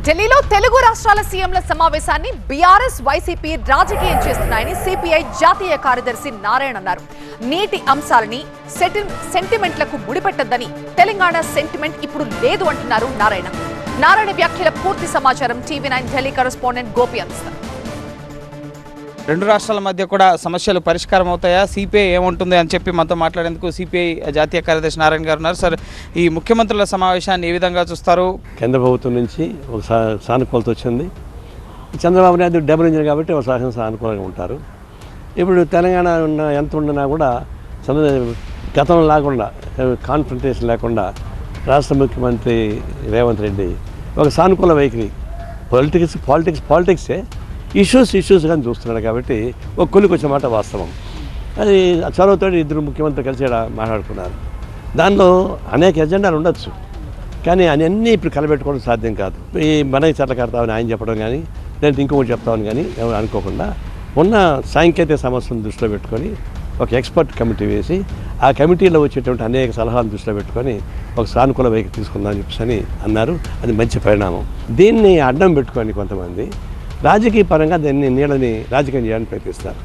ఢిల్లీలో తెలుగు రాష్ట్రాల సీఎంల సమావేశాన్ని బీఆర్ఎస్ వైసీపీ రాజకీయం చేస్తున్నాయని సిపిఐ జాతీయ కార్యదర్శి నారాయణ అన్నారు. నీటి అంశాలని సెంటిమెంట్లకు ముడిపెట్టద్దని, తెలంగాణ సెంటిమెంట్ ఇప్పుడు లేదు అంటున్నారు నారాయణ. నారాయణ వ్యాఖ్యల పూర్తి సమాచారం టీవీ9 ఢిల్లీ కరెస్పాండెంట్ గోపి అందిస్తారు. రెండు రాష్ట్రాల మధ్య కూడా సమస్యలు పరిష్కారం అవుతాయా, సిపిఐ ఏముంటుంది అని చెప్పి మనతో మాట్లాడేందుకు సిపిఐ జాతీయ కార్యదర్శి నారాయణ గారు ఉన్నారు. సార్, ఈ ముఖ్యమంత్రుల సమావేశాన్ని ఏ విధంగా చూస్తారు? కేంద్ర ప్రభుత్వం నుంచి ఒక సానుకూలత వచ్చింది. చంద్రబాబు నాయుడు డబుల్ ఇంజిన్ కాబట్టి ఒక సానుకూలంగా ఉంటారు. ఇప్పుడు తెలంగాణ ఎంత ఉండినా కూడా గతంలో లేకుండా, కాన్ఫ్రంటేషన్ లేకుండా రాష్ట్ర ముఖ్యమంత్రి రేవంత్ రెడ్డి ఒక సానుకూల వైఖరి, పాలిటిక్సే ఇష్యూస్ కానీ చూస్తున్నాడు. కాబట్టి ఒక కొలికి వచ్చిన మాట వాస్తవం. అది చొరవతో ఇద్దరు ముఖ్యమంత్రి కలిసి మాట్లాడుకున్నారు. దానిలో అనేక ఎజెండాలు ఉండొచ్చు, కానీ అన్నీ ఇప్పుడు కలబెట్టుకోవడం సాధ్యం కాదు. ఈ మనకి చట్ల కడతామని ఆయన చెప్పడం కానీ, లేదంటే ఇంకొకటి చెప్తామని కానీ ఎవరు అనుకోకుండా ఉన్న సాంకేతిక సమస్యలను దృష్టిలో పెట్టుకొని ఒక ఎక్స్పర్ట్ కమిటీ వేసి ఆ కమిటీలో వచ్చేటువంటి అనేక సలహాలను దృష్టిలో పెట్టుకొని ఒక సానుకూల వైఖరి తీసుకుందామని చెప్పేసి అన్నారు. అది మంచి పరిణామం. దీన్ని అడ్డం పెట్టుకొని కొంతమంది రాజకీయ పరంగా దాన్ని నీళ్ళని రాజకీయం చేయడానికి ప్రయత్నిస్తారు.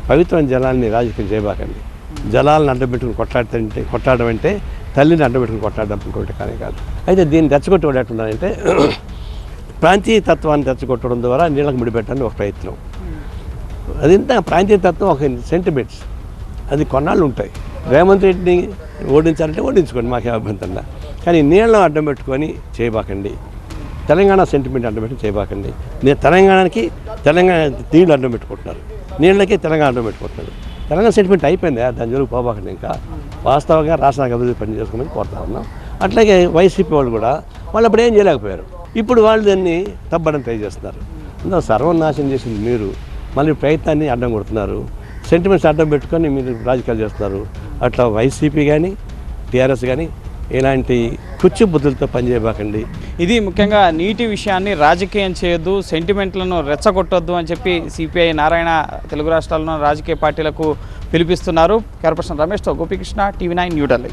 పవిత్రమైన జలాన్ని రాజకీయం చేయబాకండి. జలాలను అడ్డబెట్టుకుని కొట్టాడడం అంటే తల్లిని అడ్డబెట్టుకుని కొట్టాడడం ఇంకోటి కానీ కాదు. అయితే దీన్ని రెచ్చగొట్టేవాడు ఎట్టున్నారంటే ప్రాంతీయ తత్వాన్ని రెచ్చగొట్టడం ద్వారా నీళ్ళకు ముడిపెట్టడానికి ఒక ప్రయత్నం. అది ఇంత ప్రాంతీయ తత్వం ఒక సెంటిమెంట్స్, అది కొన్నాళ్ళు ఉంటాయి. రేవంత్ రెడ్డిని ఓడించాలంటే ఓడించుకోండి, మాకే అభ్యంతరంగా. కానీ నీళ్ళను అడ్డం పెట్టుకొని చేయబాకండి. తెలంగాణ సెంటిమెంట్ అడ్డం పెట్టి చేయబాకండి. తెలంగాణకి నీళ్ళు అడ్డం పెట్టుకుంటున్నారు, నీళ్ళకి తెలంగాణ అడ్డం పెట్టుకుంటున్నారు. తెలంగాణ సెంటిమెంట్ అయిపోయింది, దాని జోలికి పోబాకండి. ఇంకా వాస్తవంగా రాష్ట్రానికి అభివృద్ధి పని చేసుకోమని కోరుతా ఉన్నాం. అట్లాగే వైసీపీ వాళ్ళు కూడా వాళ్ళు అప్పుడు ఏం చేయలేకపోయారు. ఇప్పుడు వాళ్ళు దాన్ని తప్పడం ట్రై చేస్తున్నారు. అందులో సర్వనాశనం చేసింది మీరు, మళ్ళీ ప్రయత్నాన్ని అడ్డం కొడుతున్నారు. సెంటిమెంట్స్ అడ్డం పెట్టుకొని మీరు రాజకీయాలు చేస్తున్నారు. అట్లా వైసీపీ కానీ టీఆర్ఎస్ కానీ ఇలాంటి కుచ్చు బుద్ధులతో పనిచేయబాకండి. ఇది ముఖ్యంగా నీటి విషయాన్ని రాజకీయం చేయొద్దు, సెంటిమెంట్లను రెచ్చగొట్టొద్దు అని చెప్పి సిపిఐ నారాయణ తెలుగు రాష్ట్రాల్లో రాజకీయ పార్టీలకు పిలిపిస్తున్నారు. కెమెరా పర్సన్ రమేష్తో గోపికృష్ణ, టీవీ9 న్యూఢిల్లీ.